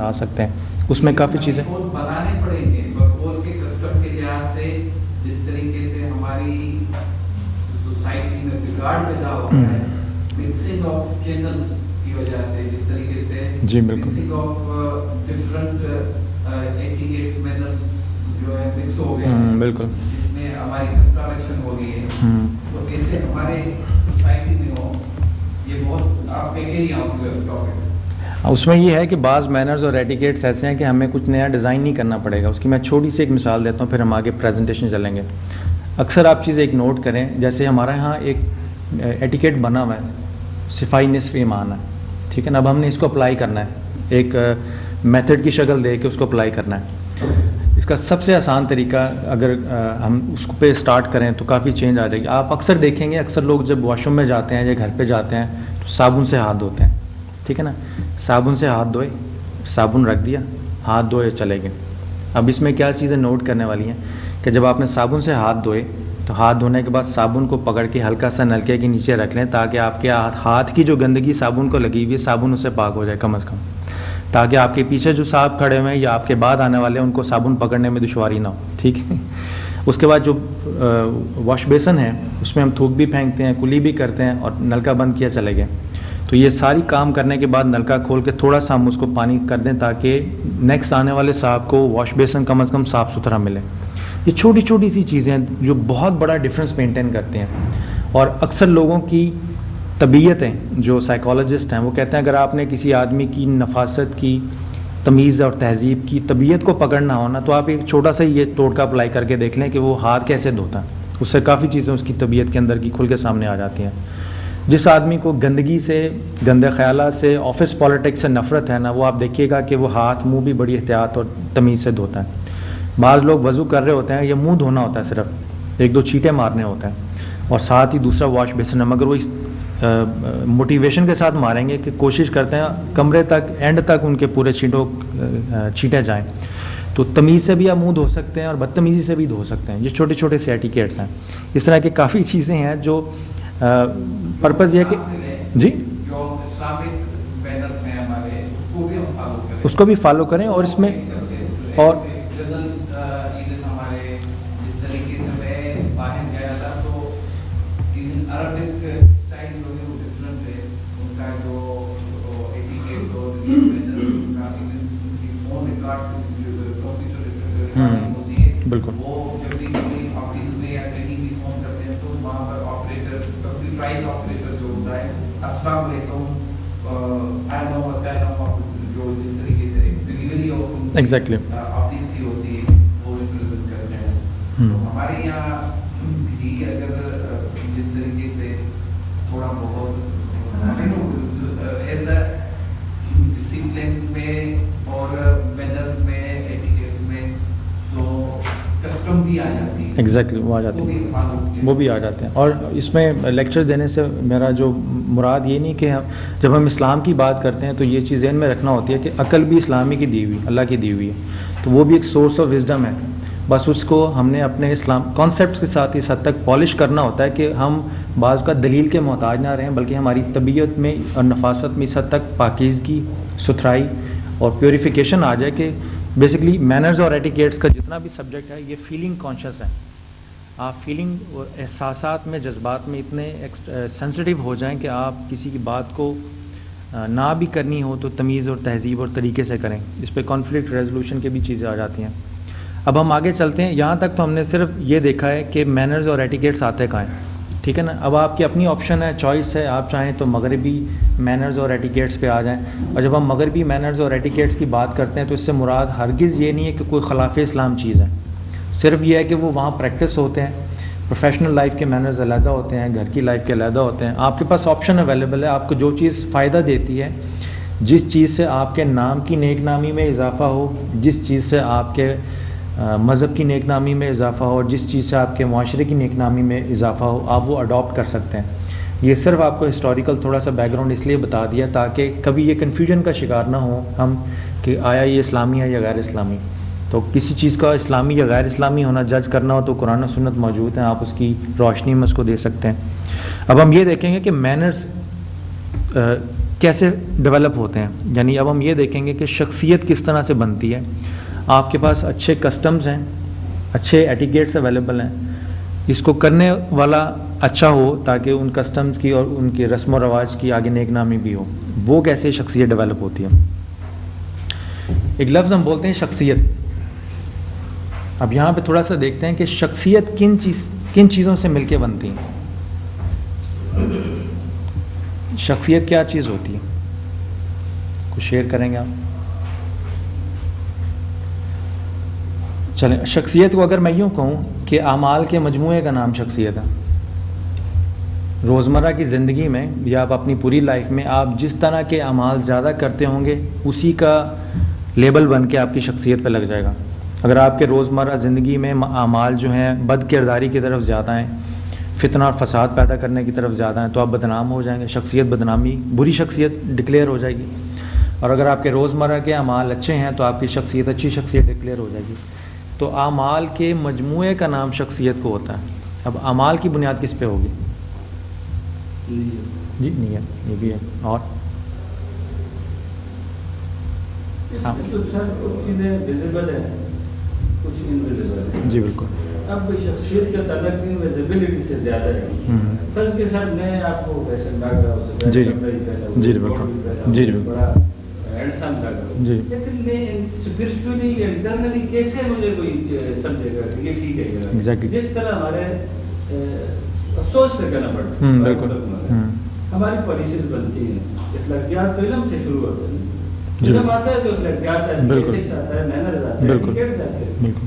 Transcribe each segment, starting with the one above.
آ سکتے ہیں. اس میں کافی چیزیں بنانے پڑیں گے بقول کے کسٹم کے لحاظ سے جس طریقے سے ہماری سوسائٹی میں بگاڑ پیدا ہو رہا ہے مکسنگ آف چینلز کی وجہ سے جس طریقے سے جی بالکل mixing of different etiquettes manners جو ہے مکس ہو گئے بالکل جس میں ہماری کنٹراڈکشن ہو گئی ہے. تو ایسے ہمارے سوسائٹی میں ہو یہ بہت آپ پہ ہی آؤں گے ٹاپک. اس میں یہ ہے کہ بعض مینرز اور ایٹیکیٹس ایسے ہیں کہ ہمیں کچھ نیا ڈیزائن نہیں کرنا پڑے گا. اس کی میں چھوٹی سی ایک مثال دیتا ہوں پھر ہم آگے پریزنٹیشن چلیں گے. اکثر آپ چیزیں ایک نوٹ کریں جیسے ہمارے ہاں ایک ایٹیکیٹ بنا ہوا ہے صفائی نصف ایمان ہے, ٹھیک ہے نا. اب ہم نے اس کو اپلائی کرنا ہے ایک میتھڈ کی شکل دے کے اس کو اپلائی کرنا ہے. اس کا سب سے آسان طریقہ اگر ہم اس پہ اسٹارٹ کریں تو کافی چینج آ جائے گی. آپ اکثر دیکھیں گے اکثر لوگ جب واش روم میں جاتے ہیں یا گھر پہ جاتے ہیں تو صابن سے ہاتھ دھوتے ہیں, ٹھیک ہے نا. صابن سے ہاتھ دھوئے, صابن رکھ دیا, ہاتھ دھوئے چلے گئے. اب اس میں کیا چیزیں نوٹ کرنے والی ہیں کہ جب آپ نے صابن سے ہاتھ دھوئے تو ہاتھ دھونے کے بعد صابن کو پکڑ کے ہلکا سا نلکے کے نیچے رکھ لیں تاکہ آپ کے ہاتھ کی جو گندگی صابن کو لگی ہوئی ہے صابن اس سے پاک ہو جائے کم از کم, تاکہ آپ کے پیچھے جو صاحب کھڑے ہوئے ہیں یا آپ کے بعد آنے والے ہیں ان کو صابن پکڑنے میں دشواری نہ ہو, ٹھیک ہے. اس کے بعد جو واش بیسن ہے اس میں ہم تھوک بھی پھینکتے ہیں, کلی بھی کرتے ہیں اور نلکا بند کیا چلے گئے. تو یہ ساری کام کرنے کے بعد نلکا کھول کے تھوڑا سا ہم اس کو پانی کر دیں تاکہ نیکسٹ آنے والے صاحب کو واش بیسن کم از کم صاف ستھرا ملے. یہ چھوٹی چھوٹی سی چیزیں ہیں جو بہت بڑا ڈفرینس مینٹین کرتے ہیں. اور اکثر لوگوں کی طبیعتیں جو سائیکالوجسٹ ہیں وہ کہتے ہیں اگر آپ نے کسی آدمی کی نفاست کی تمیز اور تہذیب کی طبیعت کو پکڑنا ہونا تو آپ ایک چھوٹا سا یہ ٹوٹکا اپلائی کر کے دیکھ لیں کہ وہ ہاتھ کیسے دھوتا ہے. اس سے کافی چیزیں اس کی طبیعت کے اندر کی کھل کے سامنے آ جاتی ہیں. جس آدمی کو گندگی سے, گندے خیالات سے, آفس پالیٹکس سے نفرت ہے نا, وہ آپ دیکھیے گا کہ وہ ہاتھ منہ بھی بڑی احتیاط اور تمیز سے دھوتا ہے. بعض لوگ وضو کر رہے ہوتے ہیں یا منہ دھونا ہوتا ہے صرف ایک دو چھینٹے مارنے ہوتے ہیں اور ساتھ ہی دوسرا واش بیسن ہے, مگر وہ اس موٹیویشن کے ساتھ ماریں گے کہ کوشش کرتے ہیں کمرے تک اینڈ تک ان کے پورے چھینٹے جائیں. تو تمیز سے بھی آپ منہ دھو سکتے ہیں اور بدتمیزی سے بھی دھو سکتے ہیں. یہ چھوٹے چھوٹے سے ایٹیکیٹس ہیں. اس طرح کی کافی چیزیں ہیں جو پرپز یہ کہ جی اس کو بھی فالو کریں اور اس میں اور بالکل السلام علیکم جو جس طریقے سے ڈلیوری ایگزیکٹلی آفس کی ہوتی ہے وہ کرتے ہیں. ہمارے یہاں بھی اگر جس طریقے سے تھوڑا بہت ایز اے ڈسپلن میں اور مینرز میں ایٹیکیٹ میں تو کسٹم بھی آ جاتی ہے. ایگزیکٹلی وہ آ جاتے ہیں, وہ بھی آ جاتے ہیں. اور اس میں لیکچر دینے سے میرا جو مراد یہ نہیں کہ جب ہم اسلام کی بات کرتے ہیں تو یہ چیز ذہن میں رکھنا ہوتی ہے کہ عقل بھی اسلامی کی دی ہوئی, اللہ کی دی ہوئی ہے, تو وہ بھی ایک سورس آف وزڈم ہے. بس اس کو ہم نے اپنے اسلام کانسیپٹس کے ساتھ اس حد تک پالش کرنا ہوتا ہے کہ ہم بعض کا دلیل کے محتاج نہ رہیں بلکہ ہماری طبیعت میں اور نفاست میں اس حد تک پاکیزگی, ستھرائی اور پیوریفیکیشن آ جائے کہ بیسکلی مینرز اور ایٹیکیٹس کا جتنا بھی سبجیکٹ ہے یہ فیلنگ کانشیس ہے. آپ فیلنگ اور احساسات میں, جذبات میں اتنے سینسٹیو ہو جائیں کہ آپ کسی کی بات کو نہ بھی کرنی ہو تو تمیز اور تہذیب اور طریقے سے کریں. اس پہ کانفلکٹ ریزولوشن کی بھی چیزیں آ جاتی ہیں. اب ہم آگے چلتے ہیں. یہاں تک تو ہم نے صرف یہ دیکھا ہے کہ مینرز اور ایٹیکیٹس آتے کہاں ہیں, ٹھیک ہے نا. اب آپ کی اپنی آپشن ہے, چوائس ہے, آپ چاہیں تو مغربی مینرز اور ایٹیکیٹس پہ آ جائیں. اور جب ہم مغربی مینرز اور ایٹیکیٹس کی بات کرتے ہیں تو اس سے مراد ہرگز یہ نہیں ہے کہ کوئی خلاف اسلام چیز ہے, صرف یہ ہے کہ وہ وہاں پریکٹس ہوتے ہیں. پروفیشنل لائف کے مینرز علیحدہ ہوتے ہیں, گھر کی لائف کے علیحدہ ہوتے ہیں. آپ کے پاس آپشن اویلیبل ہے, آپ کو جو چیز فائدہ دیتی ہے, جس چیز سے آپ کے نام کی نیک نامی میں اضافہ ہو, جس چیز سے آپ کے مذہب کی نیک نامی میں اضافہ ہو, جس چیز سے آپ کے معاشرے کی نیک نامی میں اضافہ ہو, آپ وہ اڈاپٹ کر سکتے ہیں. یہ صرف آپ کو ہسٹوریکل تھوڑا سا بیک گراؤنڈ اس لیے بتا دیا تاکہ کبھی یہ کنفیوژن کا شکار نہ ہو ہم کہ آیا یہ اسلامی ہے یا غیر اسلامی. تو کسی چیز کا اسلامی یا غیر اسلامی ہونا جج کرنا ہو تو قرآن و سنت موجود ہیں, آپ اس کی روشنی میں اس کو دے سکتے ہیں. اب ہم یہ دیکھیں گے کہ مینرز کیسے ڈیولپ ہوتے ہیں. یعنی اب ہم یہ دیکھیں گے کہ شخصیت کس طرح سے بنتی ہے. آپ کے پاس اچھے کسٹمز ہیں, اچھے ایٹیکیٹس اویلیبل ہیں, اس کو کرنے والا اچھا ہو تاکہ ان کسٹمز کی اور ان کے رسم و رواج کی آگے نیک نامی بھی ہو. وہ کیسے شخصیت ڈیولپ ہوتی ہے. ایک لفظ ہم بولتے ہیں شخصیت. اب یہاں پہ تھوڑا سا دیکھتے ہیں کہ شخصیت کن چیزوں سے مل کے بنتی ہے. شخصیت کیا چیز ہوتی ہے, کچھ شیئر کریں گے آپ؟ چلیں, شخصیت کو اگر میں یوں کہوں کہ اعمال کے مجموعے کا نام شخصیت ہے. روزمرہ کی زندگی میں یا آپ اپنی پوری لائف میں آپ جس طرح کے اعمال زیادہ کرتے ہوں گے اسی کا لیبل بن کے آپ کی شخصیت پہ لگ جائے گا. اگر آپ کے روزمرہ زندگی میں اعمال جو ہیں بد کرداری کی طرف زیادہ ہیں, فتنہ اور فساد پیدا کرنے کی طرف زیادہ ہیں, تو آپ بدنام ہو جائیں گے. شخصیت بدنامی, بری شخصیت ڈکلیئر ہو جائے گی. اور اگر آپ کے روزمرہ کے اعمال اچھے ہیں تو آپ کی شخصیت اچھی شخصیت ڈکلیئر ہو جائے گی. تو اعمال کے مجموعے کا نام شخصیت کو ہوتا ہے. اب اعمال کی بنیاد کس پہ ہوگی؟ جی نیت, یہ بھی ہے. اور جی بالکل. اب شخصیت کا تعلق ویزیبلٹی سے زیادہ ہے. فرض کے ساتھ میں آپ کو فیشن بیک گراؤنڈ سے, جی جی بالکل, جی بالکل, بڑا ہینڈسم بیک گراؤنڈ, جی, لیکن میں اسپرچولی انٹرنلی کیسے مجھے کوئی سمجھے گا کہ یہ ٹھیک ہے. ایگزیکٹلی جس طرح ہمارے افسوس سے کہنا پڑتا ہے, بالکل, ہماری پالیسیز بنتی ہیں, اخلاقیات تو علم سے شروع ہوتے ہیں. علم آتا ہے تو اخلاقیات آتا ہے, ایتھکس آتا ہے, مینرز آتے ہیں, ایٹیکیٹس آتے ہیں. بالکل.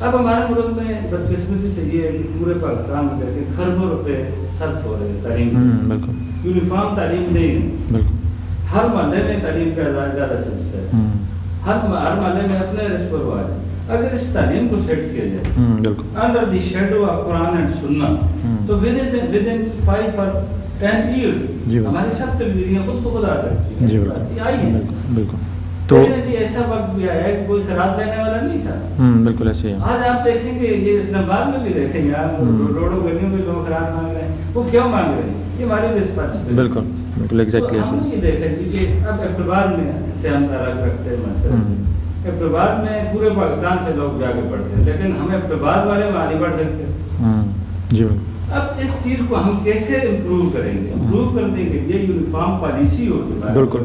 اب ہمارے ملک میں بدقسمتی سے یہ ہے کہ پورے پاکستان میں کہتے ہیں خربوں روپے صرف ہو رہے ہیں تعلیم. بالکل. یونیفارم تعلیم نہیں ہے. بالکل. ہر محلے میں تعلیم کا زیادہ سلسلہ ہے. ہر محلے میں اپنے رسم و رواج. اگر اس تعلیم کو سیٹ کیا جائے under the shadow of Quran and سنت, تو ود ان 5 or 10 years ہماری سب تبدیلیاں خود کو خود آ سکتی ہیں. جی بالکل, آئی ہیں. بالکل. تو ایسا وقت بھی آیا ہے کوئی خراب دینے والا نہیں تھا. بالکل ایسے ہی. آج آپ دیکھیں گے, یہ اسلام آباد میں بھی دیکھیں گے, روڈوں گلیوں میں لوگ خراب مانگ رہے ہیں. وہ کیوں مانگ رہے ہیں؟ یہ ہماری رسپانسبلٹی. بالکل بالکل ایگزیکٹلی. ہم نے یہ دیکھا کہ اب اقتبار میں سے ہم تعلق رکھتے ہیں مثلا, اقتبار میں پورے پاکستان سے لوگ جا کے پڑھتے ہیں, لیکن ہم اقتبار والے وہاں نہیں پڑھ سکتے. جی. اب اس چیز کو ہم کیسے امپروو کریں گے؟ امپروو کرنے کے لیے یونیفارم پالیسی ہوتی ہے. بالکل.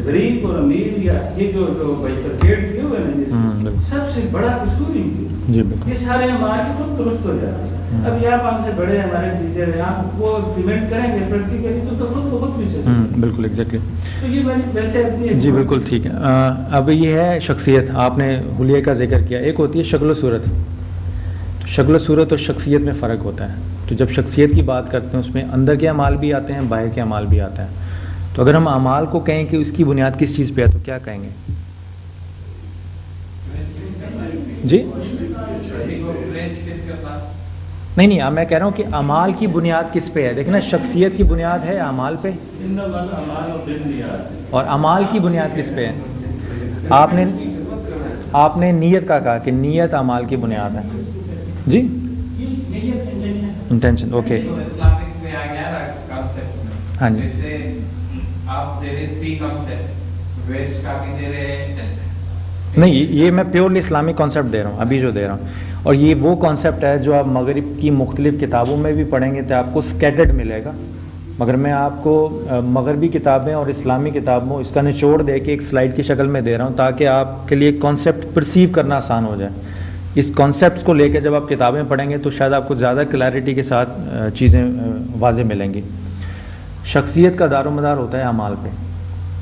غریب اور امیر یا یہ جو بائیفرکیٹ کیے ہوئے ہیں, سب سے بڑا قصور ہی جی یہ سارے ہمارے خود درست ہو جاتے ہیں. اب یہ آپ ہم سے بڑے ہمارے ٹیچر ہیں, آپ وہ امپلیمنٹ کریں گے پریکٹیکلی تو خود بہت بھی چلے. بالکل ایگزیکٹلی. تو یہ ویسے اپنی جی بالکل ٹھیک ہے. اب یہ ہے شخصیت, آپ نے حلیے کا ذکر کیا. ایک ہوتی ہے شکل و صورت. شکل و صورت اور شخصیت میں فرق ہوتا ہے. تو جب شخصیت کی بات کرتے ہیں اس میں اندر کے اعمال بھی آتے ہیں, باہر کے اعمال بھی آتے ہیں. تو اگر ہم اعمال کو کہیں کہ اس کی بنیاد کس چیز پہ ہے تو کیا کہیں گے؟ جی نہیں, میں کہہ رہا ہوں کہ اعمال کی بنیاد کس پہ ہے. دیکھیں نا, شخصیت کی بنیاد ہے اعمال پہ, اور اعمال کی بنیاد کس پہ ہے؟ آپ نے نیت کا کہا کہ نیت اعمال کی بنیاد ہے. جی انٹینشن. اوکے. اسلامک میں آ گیا نا کانسیپٹ میں. ہاں جی. جیسے آپ دے رہے 3 کانسیپٹ, ویسٹ کا بھی دے رہے ہیں. نہیں, یہ میں پیورلی اسلامک کانسیپٹ دے رہا ہوں ابھی جو دے رہا ہوں, اور یہ وہ کانسیپٹ ہے جو آپ مغرب کی مختلف کتابوں میں بھی پڑھیں گے تو آپ کو اسکیٹرڈ ملے گا, مگر میں آپ کو مغربی کتابیں اور اسلامی کتابوں اس کا نچوڑ دے کے ایک سلائڈ کی شکل میں دے رہا ہوں تاکہ آپ کے لیے کانسیپٹ پرسیو کرنا آسان ہو جائے. اس کانسیپٹس کو لے کے جب آپ کتابیں پڑھیں گے تو شاید آپ کو زیادہ کلیئرٹی کے ساتھ چیزیں واضح ملیں گی. شخصیت کا دار و مدار ہوتا ہے اعمال پہ,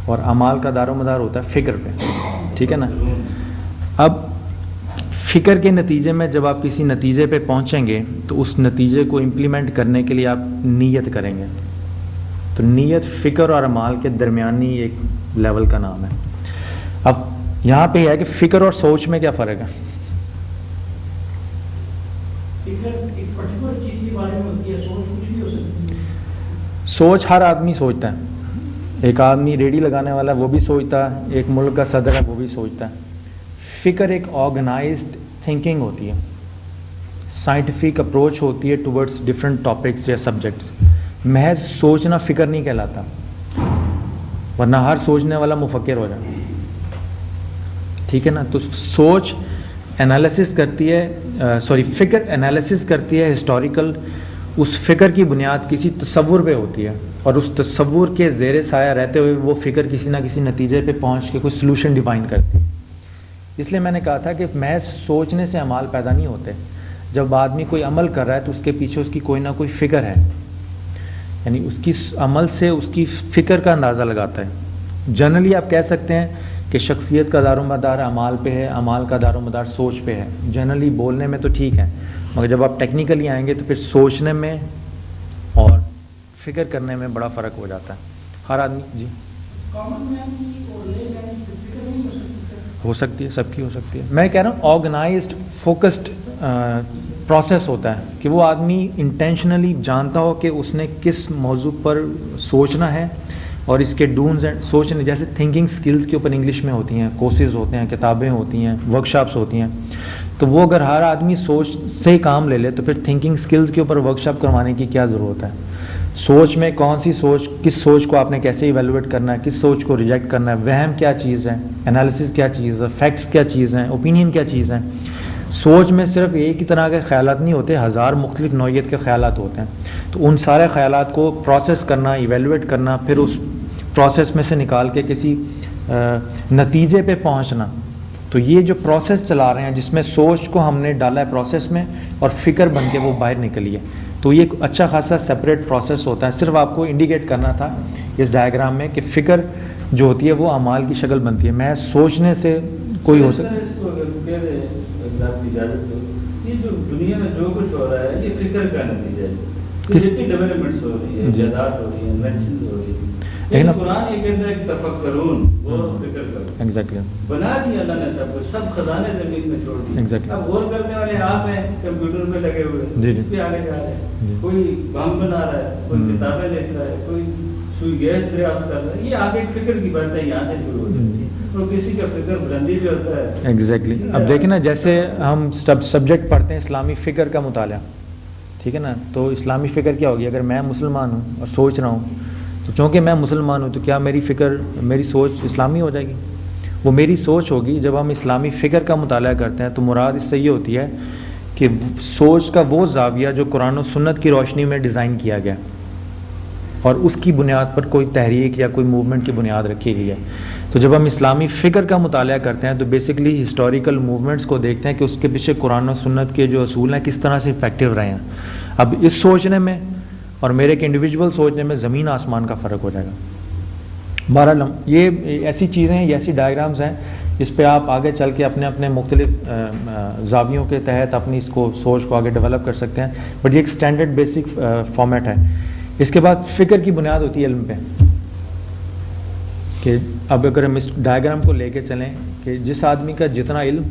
اور اعمال کا دار و مدار ہوتا ہے فکر پہ. ٹھیک ہے نا. اب فکر کے نتیجے میں جب آپ کسی نتیجے پہ پہنچیں گے تو اس نتیجے کو امپلیمنٹ کرنے کے لیے آپ نیت کریں گے. تو نیت فکر اور اعمال کے درمیانی ایک لیول کا نام ہے. اب یہاں پہ یہ ہے کہ فکر اور سوچ میں کیا فرق ہے؟ سوچ ہر آدمی سوچتا ہے. ایک آدمی ریڑھی لگانے والا وہ بھی سوچتا ہے, ایک ملک کا صدر ہے وہ بھی سوچتا ہے. فکر ایک آرگنائزڈ تھنکنگ ہوتی ہے, سائنٹیفک اپروچ ہوتی ہے ٹورڈس ڈفرینٹ ٹاپکس یا سبجیکٹس. محض سوچنا فکر نہیں کہلاتا. ورنہ ہر سوچنے والا مفکر ہو جائے. ٹھیک ہے نا. تو سوچ انالیسس کرتی ہے, فکر انالیسس کرتی ہے ہسٹوریکل. اس فکر کی بنیاد کسی تصور پہ ہوتی ہے, اور اس تصور کے زیر سایہ رہتے ہوئے وہ فکر کسی نہ کسی نتیجے پہ پہنچ کے کوئی سلوشن ڈیفائن کرتی ہے. اس لیے میں نے کہا تھا کہ محض سوچنے سے اعمال پیدا نہیں ہوتے. جب آدمی کوئی عمل کر رہا ہے تو اس کے پیچھے اس کی کوئی نہ کوئی فکر ہے, یعنی اس کی عمل سے اس کی فکر کا اندازہ لگاتا ہے. جنرلی آپ کہہ سکتے ہیں کہ شخصیت کا دار و مدار اعمال پہ ہے, اعمال کا دار و مدار سوچ پہ ہے. جنرلی بولنے میں تو ٹھیک ہے, مگر جب آپ ٹیکنیکلی آئیں گے تو پھر سوچنے میں اور فکر کرنے میں بڑا فرق ہو جاتا ہے. ہر آدمی جی ہو سکتی ہے, سب کی ہو سکتی ہے. میں کہہ رہا ہوں آرگنائزڈ فوکسڈ پروسیس ہوتا ہے کہ وہ آدمی انٹینشنلی جانتا ہو کہ اس نے کس موضوع پر سوچنا ہے, اور اس کے ڈونز اینڈ سوچنے, جیسے تھنکنگ سکلز کے اوپر انگلش میں ہوتی ہیں, کورسز ہوتے ہیں, کتابیں ہوتی ہیں, ورک شاپس ہوتی ہیں. تو وہ اگر ہر آدمی سوچ سے کام لے لے تو پھر تھنکنگ سکلز کے اوپر ورک شاپ کروانے کی کیا ضرورت ہے. سوچ میں کون سی سوچ, کس سوچ کو آپ نے کیسے ایویلویٹ کرنا ہے, کس سوچ کو ریجیکٹ کرنا ہے, وہم کیا چیز ہے, انالیسس کیا چیز ہے, فیکٹس کیا چیز ہیں, اوپینین کیا چیز ہیں. سوچ میں صرف ایک ہی طرح کے خیالات نہیں ہوتے, ہزار مختلف نوعیت کے خیالات ہوتے ہیں. تو ان سارے خیالات کو پروسیس کرنا, ایویلویٹ کرنا, پھر اس پروسیس میں سے نکال کے کسی نتیجے پہ پہنچنا. تو یہ جو پروسیس چلا رہے ہیں جس میں سوچ کو ہم نے ڈالا ہے پروسیس میں, اور فکر بن کے وہ باہر نکلی ہے, تو یہ ایک اچھا خاصا سپریٹ پروسیس ہوتا ہے. صرف آپ کو انڈیکیٹ کرنا تھا اس ڈائیگرام میں کہ فکر جو ہوتی ہے وہ اعمال کی شکل بنتی ہے. میں سوچنے سے کوئی ہو سکتا ہے. یہ جو دنیا میں جو کچھ ہو رہا ہے یہ فکر کا نتیجہ ہے. جتنی ڈیولپمنٹس ہو رہی ہے, ایجادات ہو رہی ہیں, انوینشنز ہو رہی ہیں, لیکن قرآن یہ کہتا ہے کہ تفکرون, غور و فکر کرو. ایگزیکٹلی بنا دیا اللہ نے سب کچھ, سب خزانے زمین میں چھوڑ دیے. اب غور کرنے والے آپ ہیں, کمپیوٹر پہ لگے ہوئے, اس پہ آگے جا رہے ہیں. کوئی بم بنا رہا ہے, کوئی کتابیں لکھ رہا ہے, کوئی سوئی گیس دریافت کر رہا ہے. یہ آگے فکر کی بات ہے, یہاں سے شروع ہو جاتی ہے. اور کسی کا فکر بلندی جو ہوتا ہے. ایگزیکٹلی. اب دیکھیں نا, جیسے ہم سبجیکٹ پڑھتے ہیں اسلامی فکر کا مطالعہ, ٹھیک ہے نا. تو اسلامی فکر کیا ہوگی؟ اگر میں مسلمان ہوں اور سوچ رہا ہوں, تو چونکہ میں مسلمان ہوں تو کیا میری فکر, میری سوچ اسلامی ہو جائے گی؟ وہ میری سوچ ہوگی. جب ہم اسلامی فکر کا مطالعہ کرتے ہیں تو مراد اس سے یہ ہوتی ہے کہ سوچ کا وہ زاویہ جو قرآن و سنت کی روشنی میں ڈیزائن کیا گیا, اور اس کی بنیاد پر کوئی تحریک یا کوئی موومنٹ کی بنیاد رکھی گئی ہے. تو جب ہم اسلامی فکر کا مطالعہ کرتے ہیں تو بیسکلی ہسٹوریکل موومنٹس کو دیکھتے ہیں کہ اس کے پیچھے قرآن و سنت کے جو اصول ہیں کس طرح سے افیکٹو رہے ہیں. اب اس سوچنے میں اور میرے ایک انڈیویجول سوچنے میں زمین آسمان کا فرق ہو جائے گا. بہرحال یہ ایسی چیزیں ہیں, ایسی ڈائیگرامز ہیں جس پہ آپ آگے چل کے اپنے اپنے مختلف زاویوں کے تحت اپنی اس کو سوچ کو آگے ڈیولپ کر سکتے ہیں. بٹ یہ ایک اسٹینڈرڈ بیسک فارمیٹ ہے. اس کے بعد فکر کی بنیاد ہوتی ہے علم پہ, کہ اب اگر ہم اس ڈائیگرام کو لے کے چلیں کہ جس آدمی کا جتنا علم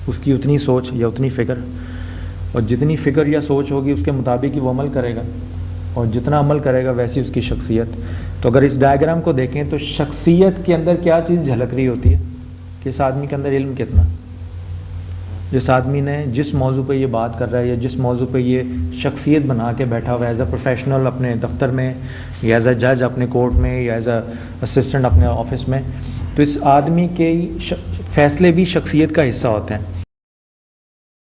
اس کی اتنی سوچ یا اتنی فکر, اور جتنی فکر یا سوچ ہوگی اس کے مطابق ہی وہ عمل کرے گا, اور جتنا عمل کرے گا ویسی اس کی شخصیت. تو اگر اس ڈائیگرام کو دیکھیں تو شخصیت کے اندر کیا چیز جھلک رہی ہوتی ہے کہ اس آدمی کے اندر علم کتنا, جس آدمی نے جس موضوع پہ یہ بات کر رہا ہے یا جس موضوع پہ یہ شخصیت بنا کے بیٹھا ہوا ہے ایز اے پروفیشنل اپنے دفتر میں, یا ایز اے جج اپنے کورٹ میں, یا ایز اے اسسٹنٹ اپنے آفس میں, تو اس آدمی کے فیصلے بھی شخصیت کا حصہ ہوتے ہیں.